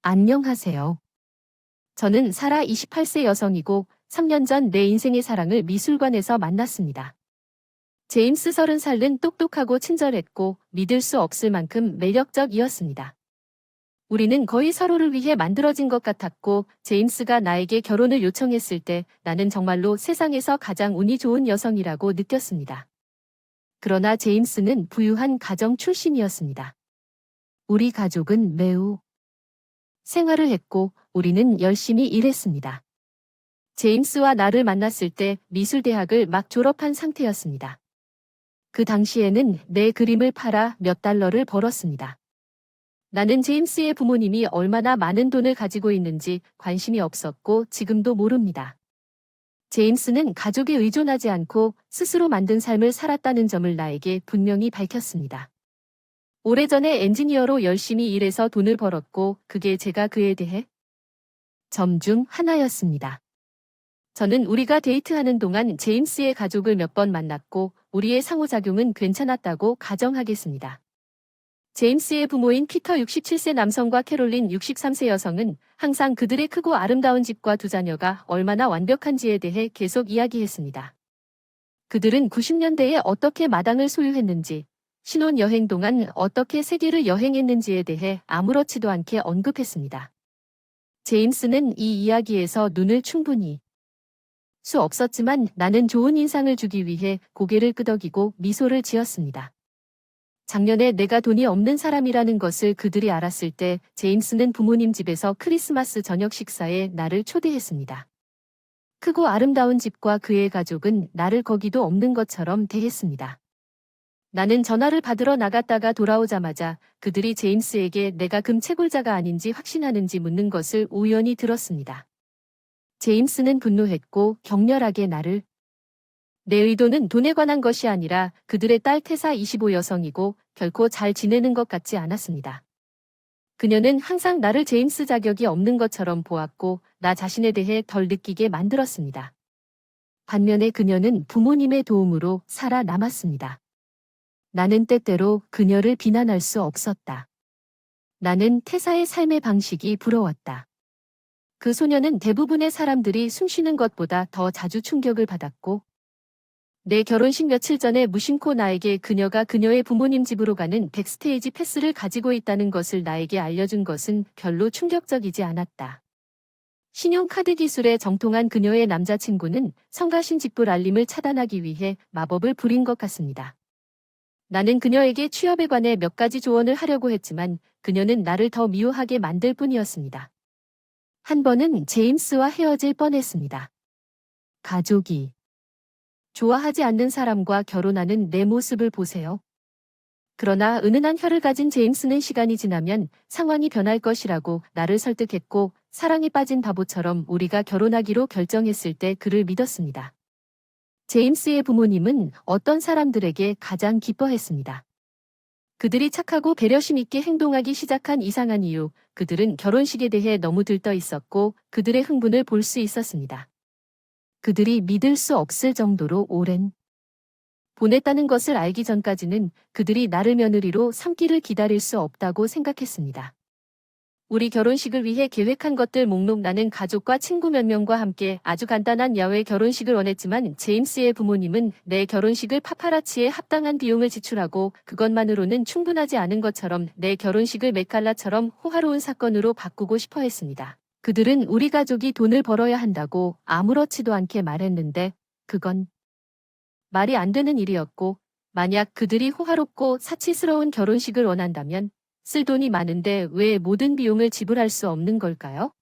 안녕하세요. 저는 사라 28세 여성이고 3년 전 내 인생의 사랑을 미술관에서 만났습니다. 제임스 30살은 똑똑하고 친절했고 믿을 수 없을 만큼 매력적이었습니다. 우리는 거의 서로를 위해 만들어진 것 같았고 제임스가 나에게 결혼을 요청했을 때 나는 정말로 세상에서 가장 운이 좋은 여성이라고 느꼈습니다. 그러나 제임스는 부유한 가정 출신이었습니다. 우리 가족은 매우 생활을 했고 우리는 열심히 일했습니다. 제임스와 나를 만났을 때 미술대학을 막 졸업한 상태였습니다. 그 당시에는 내 그림을 팔아 몇 달러를 벌었습니다. 나는 제임스의 부모님이 얼마나 많은 돈을 가지고 있는지 관심이 없었고 지금도 모릅니다. 제임스는 가족에 의존하지 않고 스스로 만든 삶을 살았다는 점을 나에게 분명히 밝혔습니다. 오래전에 엔지니어로 열심히 일해서 돈을 벌었고 그게 제가 그에 대해 점 중 하나였습니다. 저는 우리가 데이트하는 동안 제임스의 가족을 몇 번 만났고 우리의 상호작용은 괜찮았다고 가정하겠습니다. 제임스의 부모인 피터 67세 남성과 캐롤린 63세 여성은 항상 그들의 크고 아름다운 집과 두 자녀가 얼마나 완벽한지에 대해 계속 이야기했습니다. 그들은 90년대에 어떻게 마당을 소유했는지, 신혼여행 동안 어떻게 세계를 여행했는지에 대해 아무렇지도 않게 언급했습니다. 제임스는 이 이야기에서 눈을 충분히 수 없었지만 나는 좋은 인상을 주기 위해 고개를 끄덕이고 미소를 지었습니다. 작년에 내가 돈이 없는 사람이라는 것을 그들이 알았을 때 제임스는 부모님 집에서 크리스마스 저녁 식사에 나를 초대했습니다. 크고 아름다운 집과 그의 가족은 나를 거기도 없는 것처럼 대했습니다. 나는 전화를 받으러 나갔다가 돌아오자마자 그들이 제임스에게 내가 금채굴자가 아닌지 확신하는지 묻는 것을 우연히 들었습니다. 제임스는 분노했고 격렬하게 나를 내 의도는 돈에 관한 것이 아니라 그들의 딸 테사 25 여성이고 결코 잘 지내는 것 같지 않았습니다. 그녀는 항상 나를 제임스 자격이 없는 것처럼 보았고 나 자신에 대해 덜 느끼게 만들었습니다. 반면에 그녀는 부모님의 도움으로 살아남았습니다. 나는 때때로 그녀를 비난할 수 없었다. 나는 테사의 삶의 방식이 부러웠다. 그 소녀는 대부분의 사람들이 숨쉬는 것보다 더 자주 충격을 받았고 내 결혼식 며칠 전에 무심코 나에게 그녀가 그녀의 부모님 집으로 가는 백스테이지 패스를 가지고 있다는 것을 나에게 알려준 것은 별로 충격적이지 않았다. 신용카드 기술에 정통한 그녀의 남자친구는 성가신 직불 알림을 차단하기 위해 마법을 부린 것 같습니다. 나는 그녀에게 취업에 관해 몇 가지 조언을 하려고 했지만 그녀는 나를 더 미워하게 만들 뿐이었습니다. 한 번은 제임스와 헤어질 뻔했습니다. 가족이 좋아하지 않는 사람과 결혼하는 내 모습을 보세요. 그러나 은은한 혀를 가진 제임스는 시간이 지나면 상황이 변할 것이라고 나를 설득했고 사랑에 빠진 바보처럼 우리가 결혼하기로 결정했을 때 그를 믿었습니다. 제임스의 부모님은 어떤 사람들에게 가장 기뻐했습니다. 그들이 착하고 배려심 있게 행동하기 시작한 이상한 이유, 그들은 결혼식에 대해 너무 들떠 있었고 그들의 흥분을 볼 수 있었습니다. 그들이 믿을 수 없을 정도로 오랜 보냈다는 것을 알기 전까지는 그들이 나를 며느리로 삼기를 기다릴 수 없다고 생각했습니다. 우리 결혼식을 위해 계획한 것들 목록 나는 가족과 친구 몇 명과 함께 아주 간단한 야외 결혼식을 원했지만 제임스의 부모님은 내 결혼식을 파파라치에 합당한 비용을 지출하고 그것만으로는 충분하지 않은 것처럼 내 결혼식을 메칼라처럼 호화로운 사건으로 바꾸고 싶어 했습니다. 그들은 우리 가족이 돈을 벌어야 한다고 아무렇지도 않게 말했는데 그건 말이 안 되는 일이었고 만약 그들이 호화롭고 사치스러운 결혼식을 원한다면 쓸 돈이 많은데 왜 모든 비용을 지불할 수 없는 걸까요?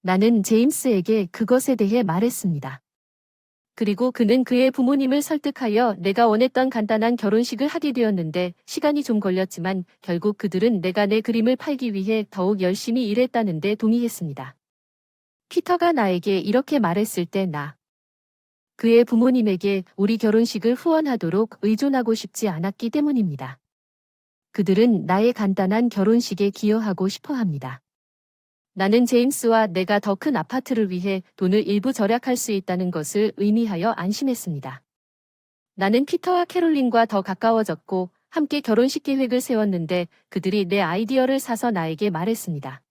나는 제임스에게 그것에 대해 말했습니다. 그리고 그는 그의 부모님을 설득하여 내가 원했던 간단한 결혼식을 하게 되었는데 시간이 좀 걸렸지만 결국 그들은 내가 내 그림을 팔기 위해 더욱 열심히 일했다는데 동의했습니다. 피터가 나에게 이렇게 말했을 때 그의 부모님에게 우리 결혼식을 후원하도록 의존하고 싶지 않았기 때문입니다. 그들은 나의 간단한 결혼식에 기여하고 싶어 합니다. 나는 제임스와 내가 더 큰 아파트를 위해 돈을 일부 절약할 수 있다는 것을 의미하여 안심했습니다. 나는 피터와 캐롤린과 더 가까워졌고 함께 결혼식 계획을 세웠는데 그들이 내 아이디어를 사서 나에게 말했습니다.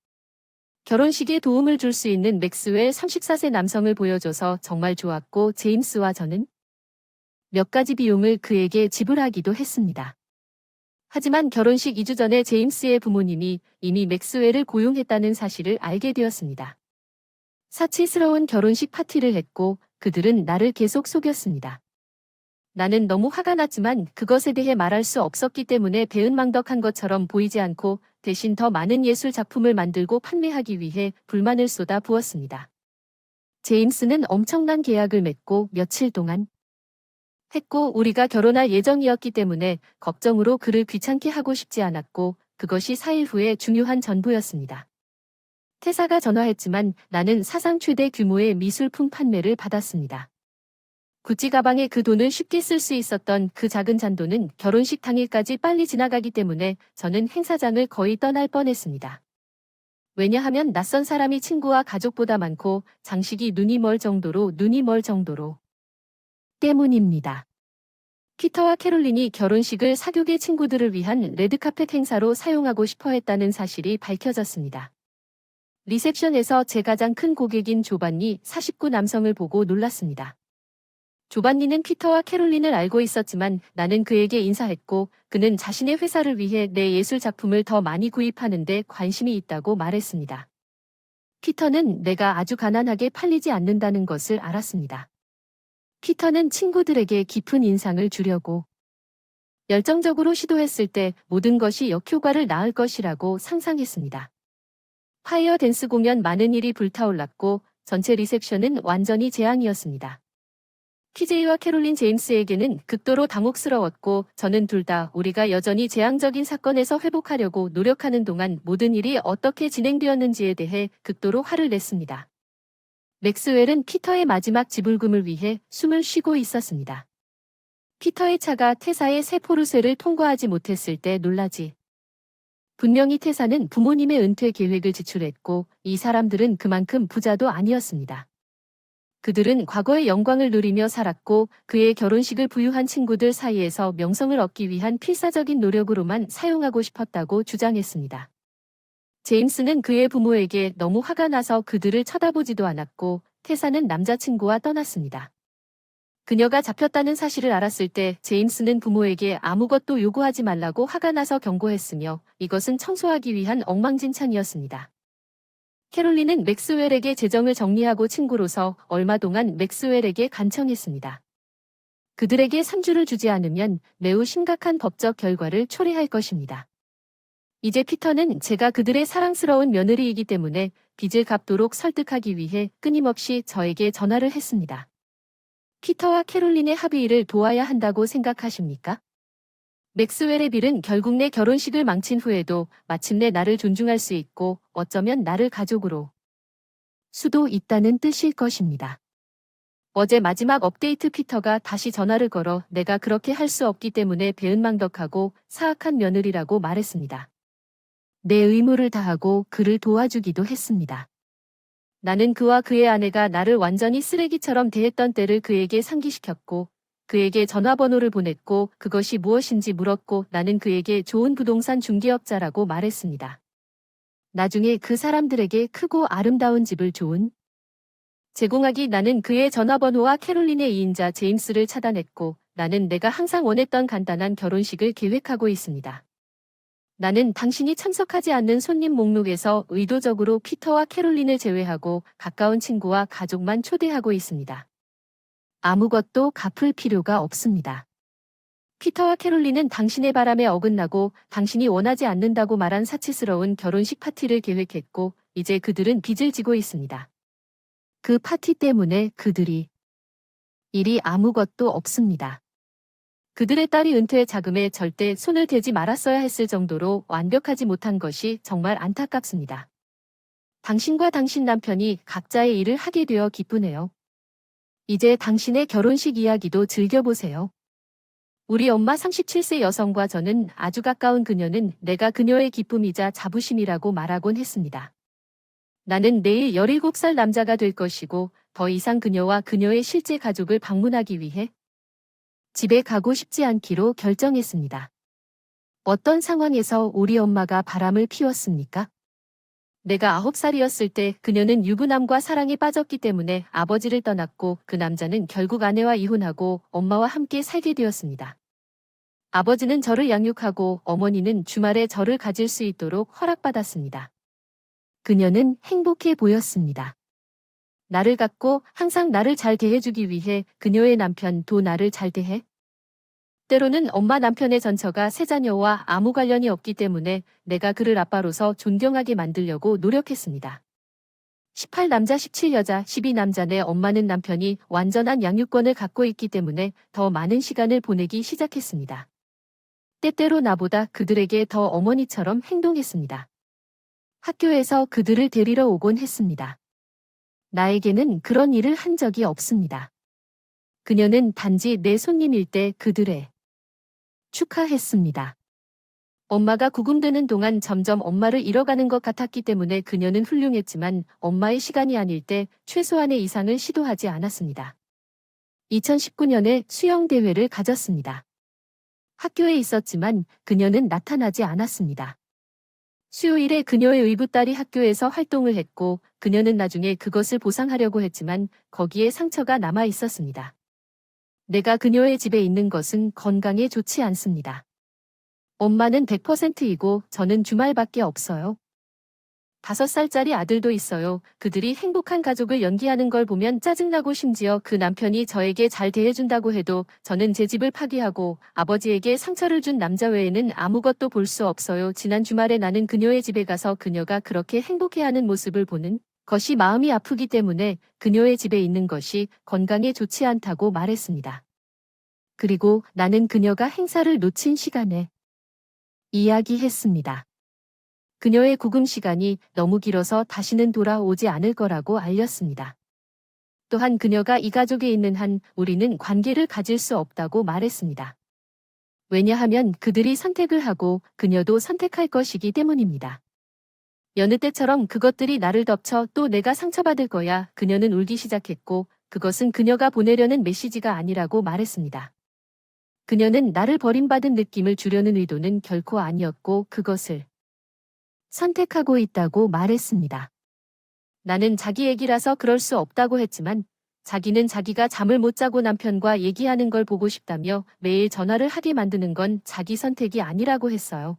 결혼식에 도움을 줄 수 있는 맥스웰 34세 남성을 보여줘서 정말 좋았고 제임스와 저는 몇 가지 비용을 그에게 지불하기도 했습니다. 하지만 결혼식 2주 전에 제임스의 부모님이 이미 맥스웰을 고용했다는 사실을 알게 되었습니다. 사치스러운 결혼식 파티를 했고 그들은 나를 계속 속였습니다. 나는 너무 화가 났지만 그것에 대해 말할 수 없었기 때문에 배은망덕한 것처럼 보이지 않고 대신 더 많은 예술 작품을 만들고 판매하기 위해 불만을 쏟아 부었습니다. 제임스는 엄청난 계약을 맺고 며칠 동안 했고 우리가 결혼할 예정이었기 때문에 걱정으로 그를 귀찮게 하고 싶지 않았고 그것이 4일 후에 중요한 전부였습니다. 퇴사가 전화했지만 나는 사상 최대 규모의 미술품 판매를 받았습니다. 구찌 가방에 그 돈을 쉽게 쓸 수 있었던 그 작은 잔돈은 결혼식 당일까지 빨리 지나가기 때문에 저는 행사장을 거의 떠날 뻔했습니다. 왜냐하면 낯선 사람이 친구와 가족보다 많고 장식이 눈이 멀 정도로 때문입니다. 피터와 캐롤린이 결혼식을 사교계 친구들을 위한 레드카펫 행사로 사용하고 싶어 했다는 사실이 밝혀졌습니다. 리셉션에서 제 가장 큰 고객인 조반니 49 남성을 보고 놀랐습니다. 조반니는 피터와 캐롤린을 알고 있었지만 나는 그에게 인사했고 그는 자신의 회사를 위해 내 예술 작품을 더 많이 구입하는 데 관심이 있다고 말했습니다. 피터는 내가 아주 가난하게 팔리지 않는다는 것을 알았습니다. 피터는 친구들에게 깊은 인상을 주려고 열정적으로 시도했을 때 모든 것이 역효과를 낳을 것이라고 상상했습니다. 파이어 댄스 공연 많은 일이 불타올랐고 전체 리셉션은 완전히 재앙이었습니다. TJ와 캐롤린 제임스에게는 극도로 당혹스러웠고 저는 둘 다 우리가 여전히 재앙적인 사건에서 회복하려고 노력하는 동안 모든 일이 어떻게 진행되었는지에 대해 극도로 화를 냈습니다. 맥스웰은 피터의 마지막 지불금을 위해 숨을 쉬고 있었습니다. 피터의 차가 테사의 새 포르쉐를 통과하지 못했을 때 놀라지. 분명히 테사는 부모님의 은퇴 계획을 지출했고 이 사람들은 그만큼 부자도 아니었습니다. 그들은 과거의 영광을 누리며 살았고 그의 결혼식을 부유한 친구들 사이에서 명성을 얻기 위한 필사적인 노력으로만 사용하고 싶었다고 주장했습니다. 제임스는 그의 부모에게 너무 화가 나서 그들을 쳐다보지도 않았고 테사는 남자친구와 떠났습니다. 그녀가 잡혔다는 사실을 알았을 때 제임스는 부모에게 아무것도 요구하지 말라고 화가 나서 경고했으며 이것은 청소하기 위한 엉망진창이었습니다. 캐롤린은 맥스웰에게 재정을 정리하고 친구로서 얼마 동안 맥스웰에게 간청했습니다. 그들에게 3주를 주지 않으면 매우 심각한 법적 결과를 초래할 것입니다. 이제 피터는 제가 그들의 사랑스러운 며느리이기 때문에 빚을 갚도록 설득하기 위해 끊임없이 저에게 전화를 했습니다. 피터와 캐롤린의 합의를 도와야 한다고 생각하십니까? 맥스웰의 빌은 결국 내 결혼식을 망친 후에도 마침내 나를 존중할 수 있고 어쩌면 나를 가족으로 수도 있다는 뜻일 것입니다. 어제 마지막 업데이트 피터가 다시 전화를 걸어 내가 그렇게 할 수 없기 때문에 배은망덕하고 사악한 며느리라고 말했습니다. 내 의무를 다하고 그를 도와주기도 했습니다. 나는 그와 그의 아내가 나를 완전히 쓰레기처럼 대했던 때를 그에게 상기시켰고 그에게 전화번호를 보냈고 그것이 무엇인지 물었고 나는 그에게 좋은 부동산 중개업자라고 말했습니다. 나중에 그 사람들에게 크고 아름다운 집을 제공하기 나는 그의 전화번호와 캐롤린의 2인자 제임스를 차단했고 나는 내가 항상 원했던 간단한 결혼식을 계획하고 있습니다. 나는 당신이 참석하지 않는 손님 목록에서 의도적으로 피터와 캐롤린을 제외하고 가까운 친구와 가족만 초대하고 있습니다. 아무것도 갚을 필요가 없습니다. 피터와 캐롤린은 당신의 바람에 어긋나고 당신이 원하지 않는다고 말한 사치스러운 결혼식 파티를 계획했고 이제 그들은 빚을 지고 있습니다. 그 파티 때문에 그들이 일이 아무것도 없습니다. 그들의 딸이 은퇴 자금에 절대 손을 대지 말았어야 했을 정도로 완벽하지 못한 것이 정말 안타깝습니다. 당신과 당신 남편이 각자의 일을 하게 되어 기쁘네요. 이제 당신의 결혼식 이야기도 즐겨보세요. 우리 엄마 37세 여성과 저는 아주 가까운 그녀는 내가 그녀의 기쁨이자 자부심이라고 말하곤 했습니다. 나는 내일 17살 남자가 될 것이고 더 이상 그녀와 그녀의 실제 가족을 방문하기 위해 집에 가고 싶지 않기로 결정했습니다. 어떤 상황에서 우리 엄마가 바람을 피웠습니까? 내가 9살이었을 때 그녀는 유부남과 사랑에 빠졌기 때문에 아버지를 떠났고 그 남자는 결국 아내와 이혼하고 엄마와 함께 살게 되었습니다. 아버지는 저를 양육하고 어머니는 주말에 저를 가질 수 있도록 허락받았습니다. 그녀는 행복해 보였습니다. 나를 갖고 항상 나를 잘 대해주기 위해 그녀의 남편도 나를 잘 대해? 때로는 엄마 남편의 전처가 세 자녀와 아무 관련이 없기 때문에 내가 그를 아빠로서 존경하게 만들려고 노력했습니다. 18 남자 17 여자 12 남자네 엄마는 남편이 완전한 양육권을 갖고 있기 때문에 더 많은 시간을 보내기 시작했습니다. 때때로 나보다 그들에게 더 어머니처럼 행동했습니다. 학교에서 그들을 데리러 오곤 했습니다. 나에게는 그런 일을 한 적이 없습니다. 그녀는 단지 내 손님일 때 그들의 축하했습니다. 엄마가 구금되는 동안 점점 엄마를 잃어가는 것 같았기 때문에 그녀는 훌륭했지만 엄마의 시간이 아닐 때 최소한의 이상을 시도하지 않았습니다. 2019년에 수영대회를 가졌습니다. 학교에 있었지만 그녀는 나타나지 않았습니다. 수요일에 그녀의 의붓딸이 학교에서 활동을 했고 그녀는 나중에 그것을 보상하려고 했지만 거기에 상처가 남아 있었습니다. 내가 그녀의 집에 있는 것은 건강에 좋지 않습니다. 엄마는 100%이고 저는 주말밖에 없어요. 5살짜리 아들도 있어요. 그들이 행복한 가족을 연기하는 걸 보면 짜증나고 심지어 그 남편이 저에게 잘 대해준다고 해도 저는 제 집을 파기하고 아버지에게 상처를 준 남자 외에는 아무것도 볼 수 없어요. 지난 주말에 나는 그녀의 집에 가서 그녀가 그렇게 행복해하는 모습을 보는 것이 마음이 아프기 때문에 그녀의 집에 있는 것이 건강에 좋지 않다고 말했습니다. 그리고 나는 그녀가 행사를 놓친 시간에 이야기했습니다. 그녀의 구금 시간이 너무 길어서 다시는 돌아오지 않을 거라고 알렸습니다. 또한 그녀가 이 가족에 있는 한 우리는 관계를 가질 수 없다고 말했습니다. 왜냐하면 그들이 선택을 하고 그녀도 선택할 것이기 때문입니다. 여느 때처럼 그것들이 나를 덮쳐 또 내가 상처받을 거야. 그녀는 울기 시작했고 그것은 그녀가 보내려는 메시지가 아니라고 말했습니다. 그녀는 나를 버림받은 느낌을 주려는 의도는 결코 아니었고 그것을 선택하고 있다고 말했습니다. 나는 자기 얘기라서 그럴 수 없다고 했지만 자기는 자기가 잠을 못 자고 남편과 얘기하는 걸 보고 싶다며 매일 전화를 하게 만드는 건 자기 선택이 아니라고 했어요.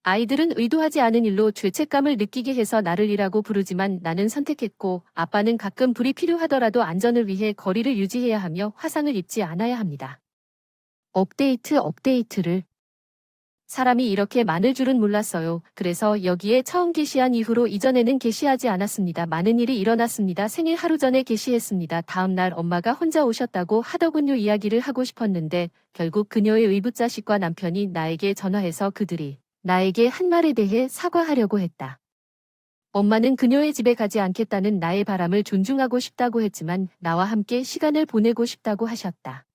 아이들은 의도하지 않은 일로 죄책감을 느끼게 해서 나를 이라고 부르지만 나는 선택했고 아빠는 가끔 불이 필요하더라도 안전을 위해 거리를 유지해야 하며 화상을 입지 않아야 합니다. 업데이트를 사람이 이렇게 많을 줄은 몰랐어요. 그래서 여기에 처음 게시한 이후로 이전에는 게시하지 않았습니다. 많은 일이 일어났습니다. 생일 하루 전에 게시했습니다. 다음 날 엄마가 혼자 오셨다고 하더군요. 이야기를 하고 싶었는데 결국 그녀의 의붓자식과 남편이 나에게 전화해서 그들이 나에게 한 말에 대해 사과하려고 했다. 엄마는 그녀의 집에 가지 않겠다는 나의 바람을 존중하고 싶다고 했지만 나와 함께 시간을 보내고 싶다고 하셨다.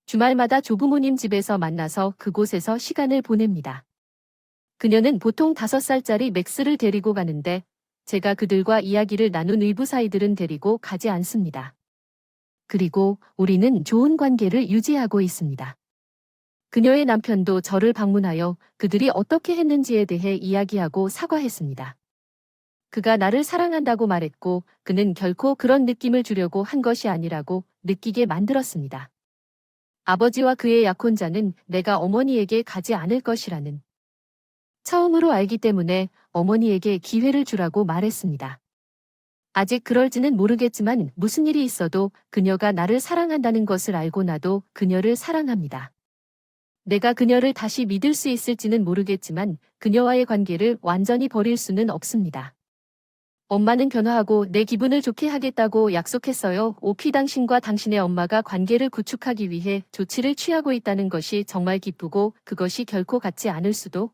주말마다 조부모님 집에서 만나서 그곳에서 시간을 보냅니다. 그녀는 보통 5살짜리 맥스를 데리고 가는데 제가 그들과 이야기를 나눈 의붓아이들은 데리고 가지 않습니다. 그리고 우리는 좋은 관계를 유지하고 있습니다. 그녀의 남편도 저를 방문하여 그들이 어떻게 했는지에 대해 이야기하고 사과했습니다. 그가 나를 사랑한다고 말했고 그는 결코 그런 느낌을 주려고 한 것이 아니라고 느끼게 만들었습니다. 아버지와 그의 약혼자는 내가 어머니에게 가지 않을 것이라는 처음으로 알기 때문에 어머니에게 기회를 주라고 말했습니다. 아직 그럴지는 모르겠지만 무슨 일이 있어도 그녀가 나를 사랑한다는 것을 알고 나도 그녀를 사랑합니다. 내가 그녀를 다시 믿을 수 있을지는 모르겠지만 그녀와의 관계를 완전히 버릴 수는 없습니다. 엄마는 변화하고 내 기분을 좋게 하겠다고 약속했어요. 오피 당신과 당신의 엄마가 관계를 구축하기 위해 조치를 취하고 있다는 것이 정말 기쁘고 그것이 결코 같지 않을 수도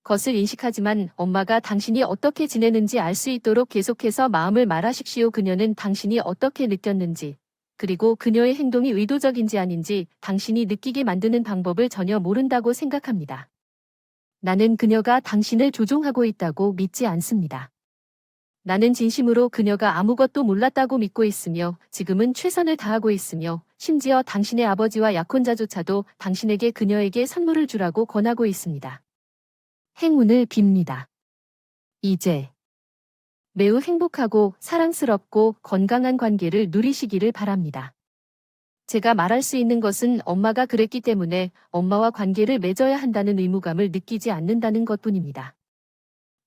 것을 인식하지만 엄마가 당신이 어떻게 지내는지 알 수 있도록 계속해서 마음을 말하십시오. 그녀는 당신이 어떻게 느꼈는지 그리고 그녀의 행동이 의도적인지 아닌지 당신이 느끼게 만드는 방법을 전혀 모른다고 생각합니다. 나는 그녀가 당신을 조종하고 있다고 믿지 않습니다. 나는 진심으로 그녀가 아무것도 몰랐다고 믿고 있으며 지금은 최선을 다하고 있으며 심지어 당신의 아버지와 약혼자조차도 당신에게 그녀에게 선물을 주라고 권하고 있습니다. 행운을 빕니다. 이제 매우 행복하고 사랑스럽고 건강한 관계를 누리시기를 바랍니다. 제가 말할 수 있는 것은 엄마가 그랬기 때문에 엄마와 관계를 맺어야 한다는 의무감을 느끼지 않는다는 것뿐입니다.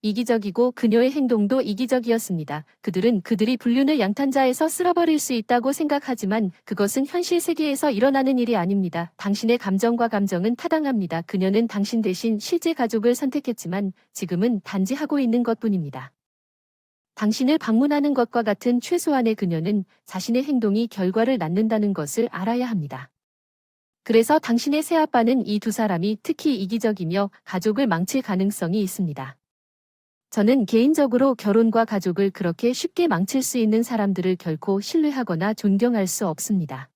이기적이고 그녀의 행동도 이기적이었습니다. 그들은 그들이 불륜의 양탄자에서 쓸어버릴 수 있다고 생각하지만 그것은 현실 세계에서 일어나는 일이 아닙니다. 당신의 감정과 감정은 타당합니다. 그녀는 당신 대신 실제 가족을 선택했지만 지금은 단지 하고 있는 것뿐입니다. 당신을 방문하는 것과 같은 최소한의 그녀는 자신의 행동이 결과를 낳는다는 것을 알아야 합니다. 그래서 당신의 새아빠는 이 두 사람이 특히 이기적이며 가족을 망칠 가능성이 있습니다. 저는 개인적으로 결혼과 가족을 그렇게 쉽게 망칠 수 있는 사람들을 결코 신뢰하거나 존경할 수 없습니다.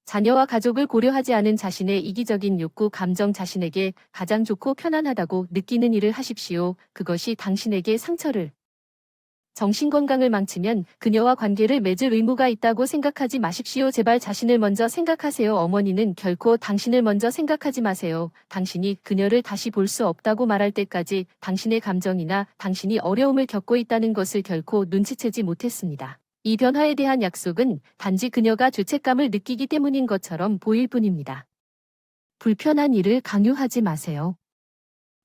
자녀와 가족을 고려하지 않은 자신의 이기적인 욕구, 감정, 자신에게 가장 좋고 편안하다고 느끼는 일을 하십시오. 그것이 당신에게 상처를 정신건강을 망치면 그녀와 관계를 맺을 의무가 있다고 생각하지 마십시오. 제발 자신을 먼저 생각하세요. 어머니는 결코 당신을 먼저 생각하지 마세요. 당신이 그녀를 다시 볼 수 없다고 말할 때까지 당신의 감정이나 당신이 어려움을 겪고 있다는 것을 결코 눈치채지 못했습니다. 이 변화에 대한 약속은 단지 그녀가 죄책감을 느끼기 때문인 것처럼 보일 뿐입니다. 불편한 일을 강요하지 마세요.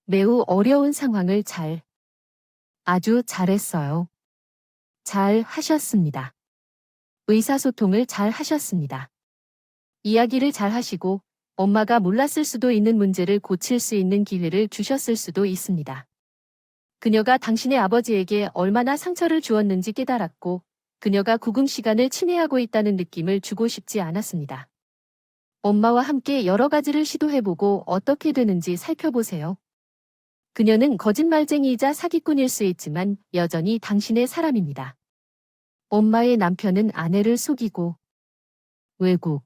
매우 어려운 상황을 아주 잘했어요. 잘 하셨습니다. 의사소통을 잘 하셨습니다. 이야기를 잘 하시고 엄마가 몰랐을 수도 있는 문제를 고칠 수 있는 기회를 주셨을 수도 있습니다. 그녀가 당신의 아버지에게 얼마나 상처를 주었는지 깨달았고 그녀가 구금 시간을 침해하고 있다는 느낌을 주고 싶지 않았습니다. 엄마와 함께 여러 가지를 시도해보고 어떻게 되는지 살펴보세요. 그녀는 거짓말쟁이이자 사기꾼일 수 있지만 여전히 당신의 사람입니다. 엄마의 남편은 아내를 속이고 외국,